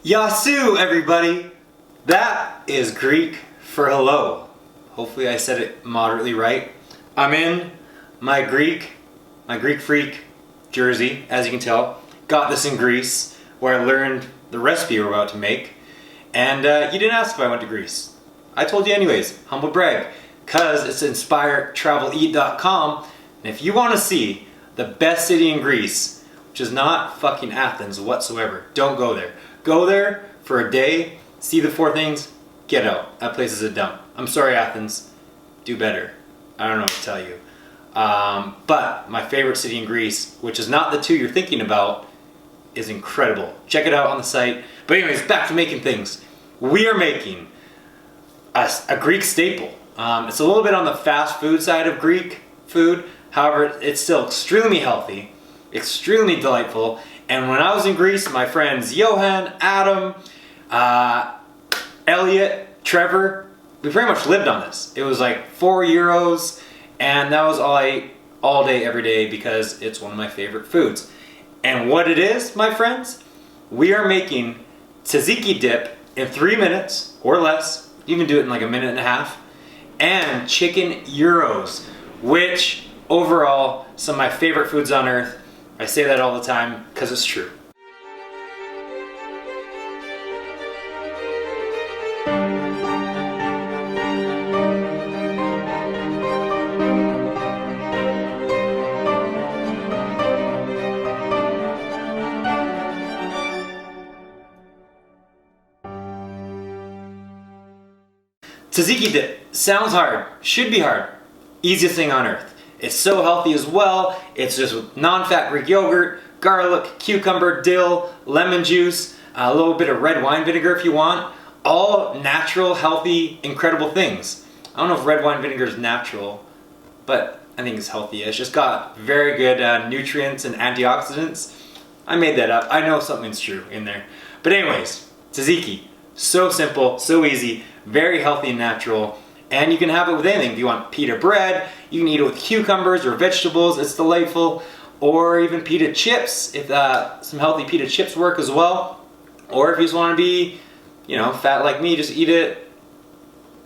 Yasu, everybody! That is Greek for hello. Hopefully I said it moderately right. I'm in my Greek freak jersey, as you can tell. Got this in Greece, where I learned the recipe we're about to make. And you didn't ask if I went to Greece. I told you anyways, humble brag. Cause it's inspiretraveleat.com. And if you want to see the best city in Greece, which is not fucking Athens whatsoever, don't go there. Go there for a day, see the 4 things, get out. That place is a dump. I'm sorry, Athens. Do better. I don't know what to tell you. But my favorite city in Greece, which is not the 2 you're thinking about, is incredible. Check it out on the site. But anyways, back to making things. We are making a Greek staple. It's a little bit on the fast food side of Greek food. However, it's still extremely healthy, extremely delightful. And when I was in Greece, my friends Johan, Adam, Elliot, Trevor, we pretty much lived on this. It was like 4 euros, and that was all I ate all day, every day, because it's one of my favorite foods. And what it is, my friends, we are making Tzatziki Dip in 3 minutes or less. You can do it in like a minute and a half. And chicken Gyros, which overall, some of my favorite foods on earth. I say that all the time because it's true. Tzatziki Dip sounds hard, should be hard, easiest thing on earth. It's so healthy as well. It's just with non-fat Greek yogurt, garlic, cucumber, dill, lemon juice, a little bit of red wine vinegar if you want. All natural, healthy, incredible things. I don't know if red wine vinegar is natural, but I think it's healthy. It's just got very good nutrients and antioxidants. I made that up. I know something's true in there. But anyways, tzatziki. So simple, so easy, very healthy and natural. And you can have it with anything. If you want pita bread, you can eat it with cucumbers or vegetables. It's delightful. Or even pita chips, if some healthy pita chips work as well. Or if you just want to be, fat like me, just eat it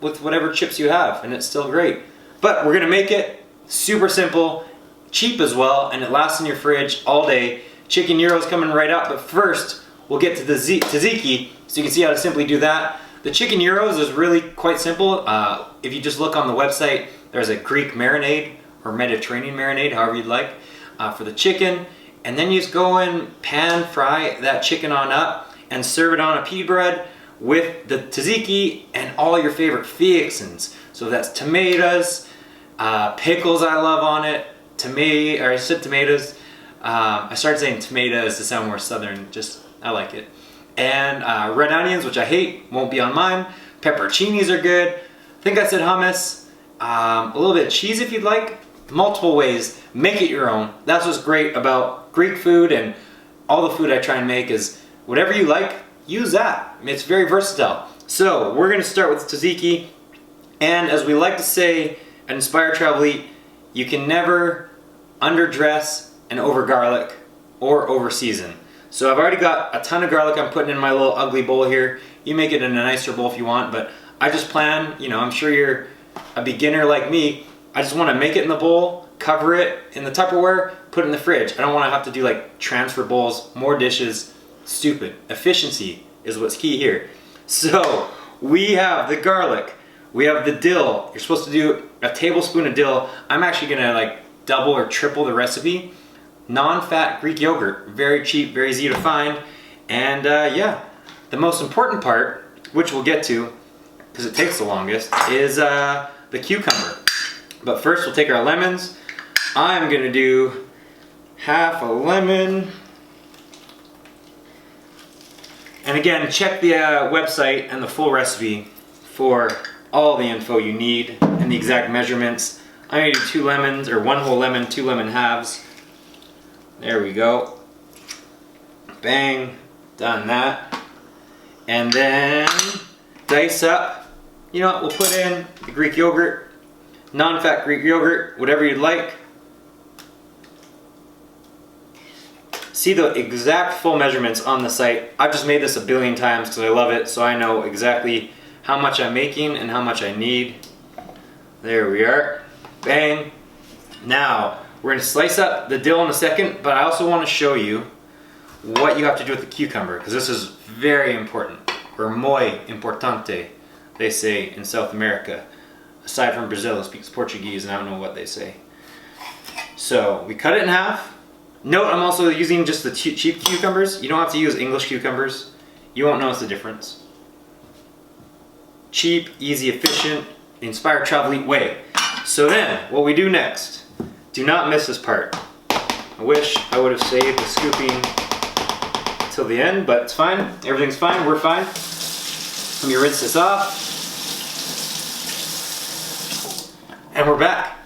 with whatever chips you have, and it's still great. But we're gonna make it super simple, cheap as well, and it lasts in your fridge all day. Chicken Gyros coming right up, but first we'll get to the tzatziki, so you can see how to simply do that. The chicken Gyros is really quite simple. If you just look on the website, there's a Greek marinade or Mediterranean marinade, however you'd like, for the chicken. And then you just go in, pan fry that chicken on up and serve it on a pita bread with the tzatziki and all your favorite fixins. So that's tomatoes, pickles I love on it, I said tomatoes. I started saying tomatoes to sound more southern, I like it. And red onions, which I hate, won't be on mine. Pepperoncinis are good. I think I said hummus. A little bit of cheese if you'd like. Multiple ways. Make it your own. That's what's great about Greek food, and all the food I try and make is whatever you like, use that. I mean, it's very versatile. So we're going to start with tzatziki. And as we like to say at Inspire Travel Eat, you can never underdress and over garlic or over season. So I've already got a ton of garlic I'm putting in my little ugly bowl here. You make it in a nicer bowl if you want, but I just plan, I'm sure you're a beginner like me. I just want to make it in the bowl, cover it in the Tupperware, put it in the fridge. I don't want to have to do like transfer bowls, more dishes. Stupid. Efficiency is what's key here. So we have the garlic, we have the dill. You're supposed to do a tablespoon of dill. I'm actually gonna like double or triple the recipe. Non-fat Greek yogurt, very cheap, very easy to find. And yeah, the most important part, which we'll get to because it takes the longest, is the cucumber. But first we'll take our lemons. I'm gonna do half a lemon. And again, check the website and the full recipe for all the info you need and the exact measurements. I'm gonna do 2 lemons, or 1 whole lemon, 2 lemon halves. There we go. Bang, done that. And then dice up. You know what, we'll put in the Greek yogurt, non-fat Greek yogurt, whatever you'd like. see the exact full measurements on the site. I've just made this a billion times because I love it, so I know exactly how much I'm making and how much I need. There we are. Bang. Now, we're going to slice up the dill in a second, but I also want to show you what you have to do with the cucumber, because this is very important, or muy importante, they say in South America. Aside from Brazil, it speaks Portuguese, and I don't know what they say. So, we cut it in half. Note, I'm also using just the cheap cucumbers. You don't have to use English cucumbers. You won't notice the difference. Cheap, easy, efficient, the inspired travel eat way. So then, what we do next, do not miss this part. I wish I would have saved the scooping till the end, but it's fine. Everything's fine, we're fine. Let me rinse this off. And we're back.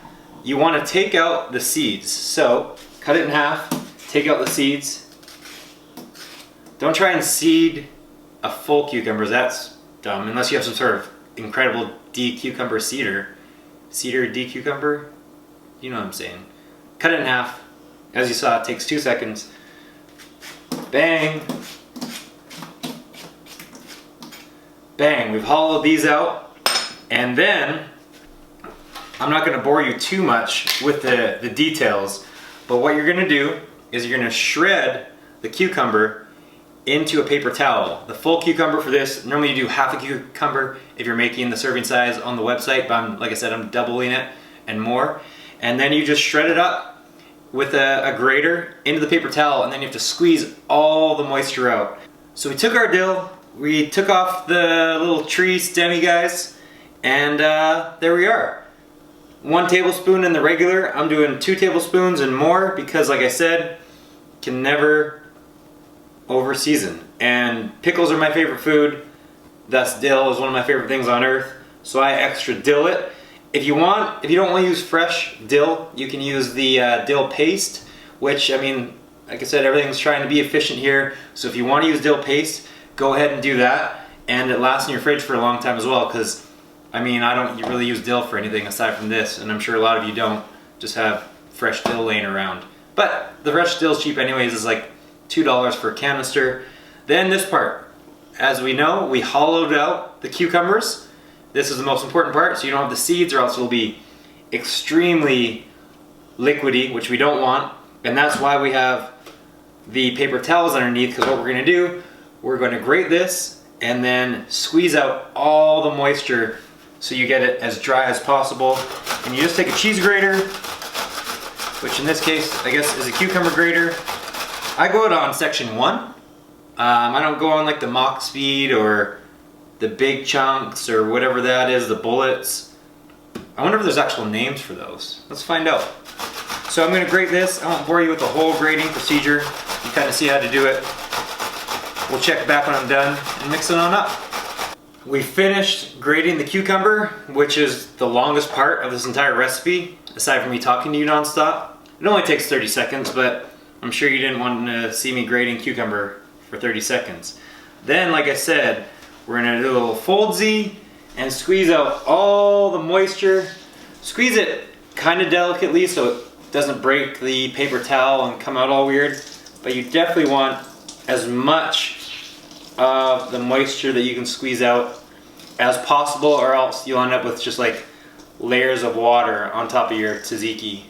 You want to take out the seeds. So, cut it in half, take out the seeds. Don't try and seed a full cucumber, that's dumb, unless you have some sort of incredible D-cucumber seeder. Seeder D-cucumber? You know what I'm saying. Cut it in half. As you saw, it takes 2 seconds. Bang. Bang. We've hollowed these out. And then, I'm not going to bore you too much with the details, but what you're going to do is you're going to shred the cucumber into a paper towel. The full cucumber for this, normally you do half a cucumber if you're making the serving size on the website, but like I said, I'm doubling it and more. And then you just shred it up with a grater into the paper towel, and then you have to squeeze all the moisture out. So we took our dill, we took off the little tree stemmy guys, and there we are. 1 tablespoon in the regular. I'm doing 2 tablespoons and more because, like I said, can never over season. And pickles are my favorite food. Thus, dill is one of my favorite things on earth. So I extra dill it. If you don't want to use fresh dill, you can use the dill paste, which, I mean, like I said, everything's trying to be efficient here. So if you want to use dill paste, go ahead and do that. And it lasts in your fridge for a long time as well, because I mean, I don't really use dill for anything aside from this, and I'm sure a lot of you don't just have fresh dill laying around. But the fresh dill is cheap anyways, it's like $2 for a canister. Then this part, as we know, we hollowed out the cucumbers. This is the most important part, so you don't have the seeds or else it'll be extremely liquidy, which we don't want. And that's why we have the paper towels underneath, because what we're going to do, we're going to grate this and then squeeze out all the moisture so you get it as dry as possible. And you just take a cheese grater, which in this case, I guess, is a cucumber grater. I go it on section 1. I don't go on like the mock speed or the big chunks or whatever that is, the bullets. I wonder if there's actual names for those. Let's find out. So I'm going to grate this. I won't bore you with the whole grating procedure. You kind of see how to do it. We'll check back when I'm done and mix it on up. We finished grating the cucumber, which is the longest part of this entire recipe, aside from me talking to you nonstop. It only takes 30 seconds, but I'm sure you didn't want to see me grating cucumber for 30 seconds. Then, like I said, we're going to do a little foldsy and squeeze out all the moisture. Squeeze it kind of delicately so it doesn't break the paper towel and come out all weird, but you definitely want as much of the moisture that you can squeeze out as possible, or else you'll end up with just like layers of water on top of your tzatziki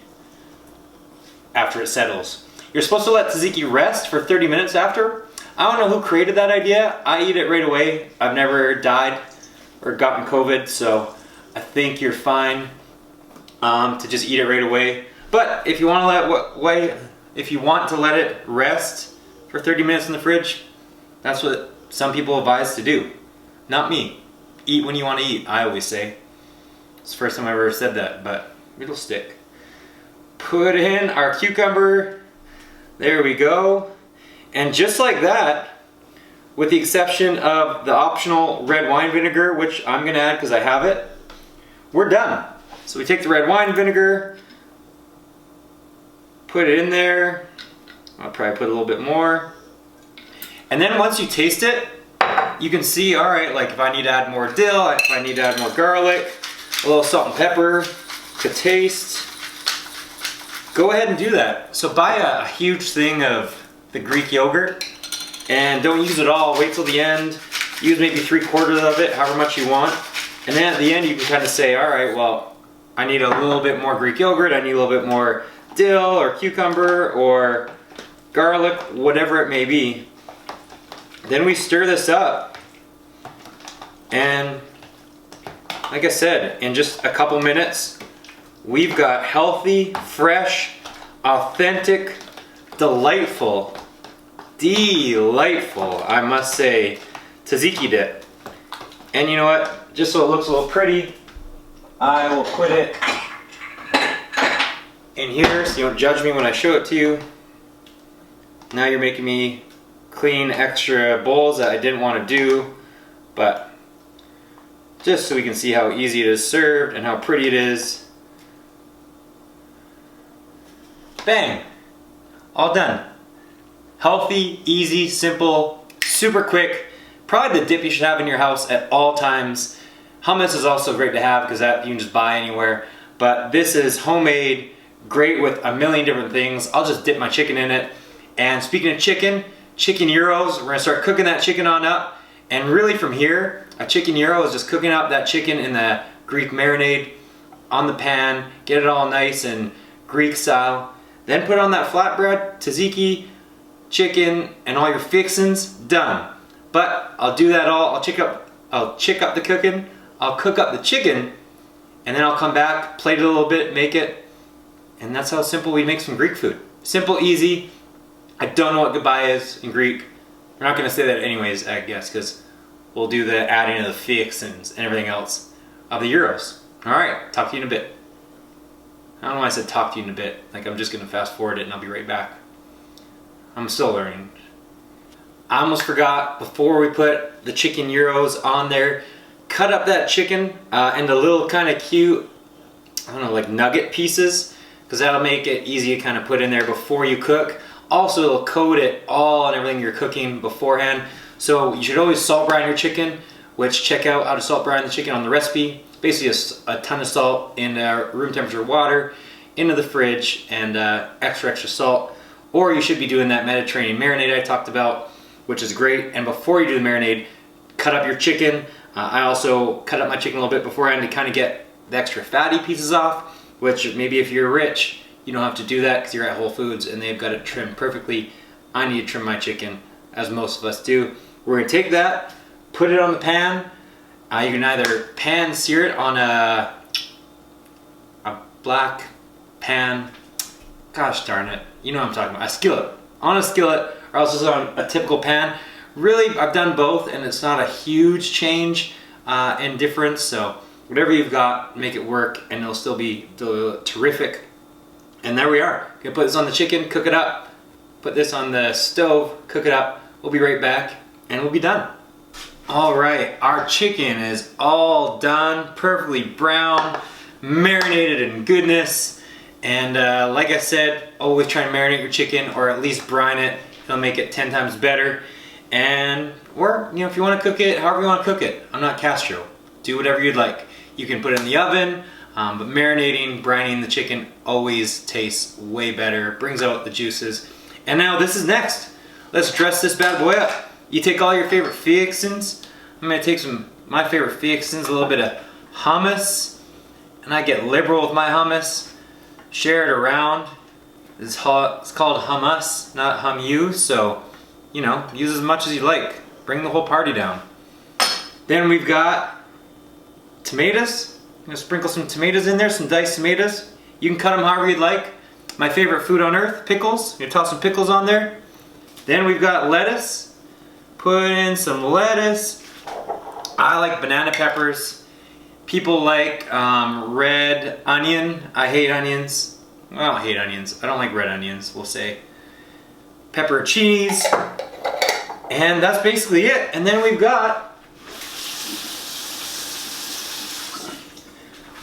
after it settles. You're supposed to let tzatziki rest for 30 minutes after. I don't know who created that idea. I eat it right away. I've never died or gotten COVID, so I think you're fine to just eat it right away. But if you want to let it rest for 30 minutes in the fridge, that's what some people advise to do. Not me. Eat when you want to eat, I always say. It's the first time I ever said that, but it'll stick. Put in our cucumber. There we go. And just like that, with the exception of the optional red wine vinegar, which I'm going to add because I have it, we're done. So we take the red wine vinegar, put it in there. I'll probably put a little bit more. And then once you taste it, you can see, all right, like if I need to add more dill, if I need to add more garlic, a little salt and pepper to taste, go ahead and do that. So buy a huge thing of the Greek yogurt. And don't use it all, wait till the end. Use maybe 3/4 of it, however much you want. And then at the end you can kind of say, all right, well, I need a little bit more Greek yogurt, I need a little bit more dill or cucumber or garlic, whatever it may be. Then we stir this up. And like I said, in just a couple minutes, we've got healthy, fresh, authentic, delightful, I must say, tzatziki dip. And you know what? Just so it looks a little pretty, I will put it in here so you don't judge me when I show it to you. Now you're making me clean extra bowls that I didn't want to do, but just so we can see how easy it is served and how pretty it is. Bang! All done. Healthy, easy, simple, super quick. Probably the dip you should have in your house at all times. Hummus is also great to have because that you can just buy anywhere. But this is homemade, great with a million different things. I'll just dip my chicken in it. And speaking of chicken gyros, we're gonna start cooking that chicken on up. And really from here, a chicken gyro is just cooking up that chicken in the Greek marinade on the pan, get it all nice and Greek style. Then put on that flatbread, tzatziki, chicken, and all your fixins, done. But I'll do that all, I'll chick up the cooking, I'll cook up the chicken, and then I'll come back, plate it a little bit, make it, and that's how simple we make some Greek food. Simple, easy. I don't know what goodbye is in Greek. We're not gonna say that anyways, I guess, because we'll do the adding of the fixins and everything else of the gyros. All right, talk to you in a bit. I don't know why I said talk to you in a bit. Like I'm just gonna fast forward it and I'll be right back. I'm still learning. I almost forgot, before we put the chicken gyros on there, cut up that chicken into little kind of cute, I don't know, like nugget pieces, because that'll make it easy to kind of put in there before you cook. Also, it'll coat it all and everything you're cooking beforehand. So you should always salt brine your chicken, which check out how to salt brine the chicken on the recipe. Basically a ton of salt in room temperature water into the fridge and extra salt. Or you should be doing that Mediterranean marinade I talked about, which is great. And before you do the marinade, cut up your chicken. I also cut up my chicken a little bit beforehand to kind of get the extra fatty pieces off, which maybe if you're rich, you don't have to do that because you're at Whole Foods and they've got it trimmed perfectly. I need to trim my chicken, as most of us do. We're gonna take that, put it on the pan. You can either pan sear it on a black pan, gosh darn it, you know what I'm talking about, a skillet. On a skillet, or else it's on a typical pan. Really, I've done both and it's not a huge change in difference, so whatever you've got, make it work and it'll still be terrific. And there we are. Gonna put this on the chicken, cook it up, put this on the stove, cook it up. We'll be right back and we'll be done. All right, our chicken is all done, perfectly brown, marinated in goodness. And like I said, always try and marinate your chicken or at least brine it. It'll make it 10 times better. And, or, you know, if you want to cook it, however you want to cook it. I'm not Castro. Do whatever you'd like. You can put it in the oven, but marinating, brining the chicken always tastes way better, brings out the juices. And now this is next. Let's dress this bad boy up. You take all your favorite fixins. I'm gonna take my favorite fixins, a little bit of hummus, and I get liberal with my hummus. Share it around. It's called hummus, not hum you, so you know, use as much as you like. Bring the whole party down. Then we've got tomatoes. I'm gonna sprinkle some tomatoes in there, some diced tomatoes. You can cut them however you'd like. My favorite food on earth, pickles. I'm gonna toss some pickles on there. Then we've got lettuce. Put in some lettuce. I like banana peppers. People like red onion. I hate onions. Well, I don't hate onions. I don't like red onions, we'll say. Pepperoncinis. And that's basically it. And then we've got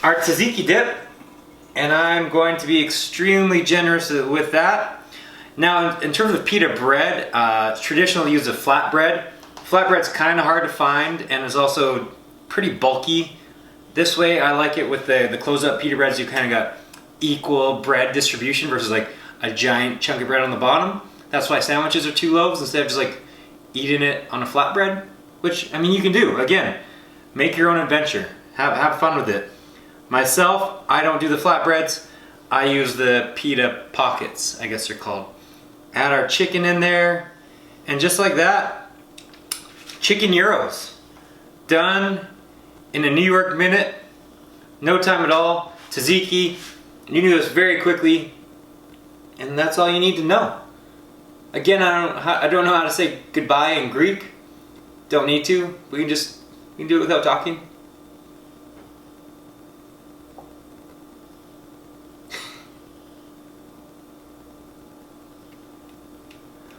our tzatziki dip. And I'm going to be extremely generous with that. Now, in terms of pita bread, traditionally use a flatbread. Flatbread's kind of hard to find and is also pretty bulky. This way, I like it with the close-up pita breads. You kind of got equal bread distribution versus like a giant chunk of bread on the bottom. That's why sandwiches are 2 loaves instead of just like eating it on a flatbread. Which, I mean, you can do. Again, make your own adventure. Have fun with it. Myself, I don't do the flatbreads. I use the pita pockets, I guess they're called. Add our chicken in there, and just like that, chicken gyros. Done in a New York minute. No time at all. Tzatziki. You can do this very quickly, and that's all you need to know. Again, I don't know how to say goodbye in Greek. Don't need to. We can do it without talking.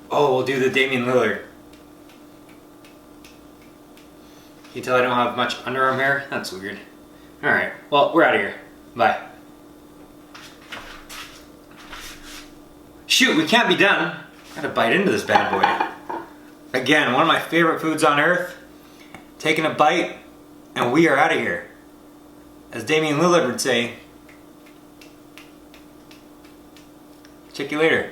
Oh, we'll do the Damian Lillard. Can you tell I don't have much underarm hair? That's weird. Alright, well, we're out of here. Bye. Shoot, we can't be done. Gotta bite into this bad boy. Again, one of my favorite foods on earth. Taking a bite, and we are out of here. As Damian Lillard would say, check you later.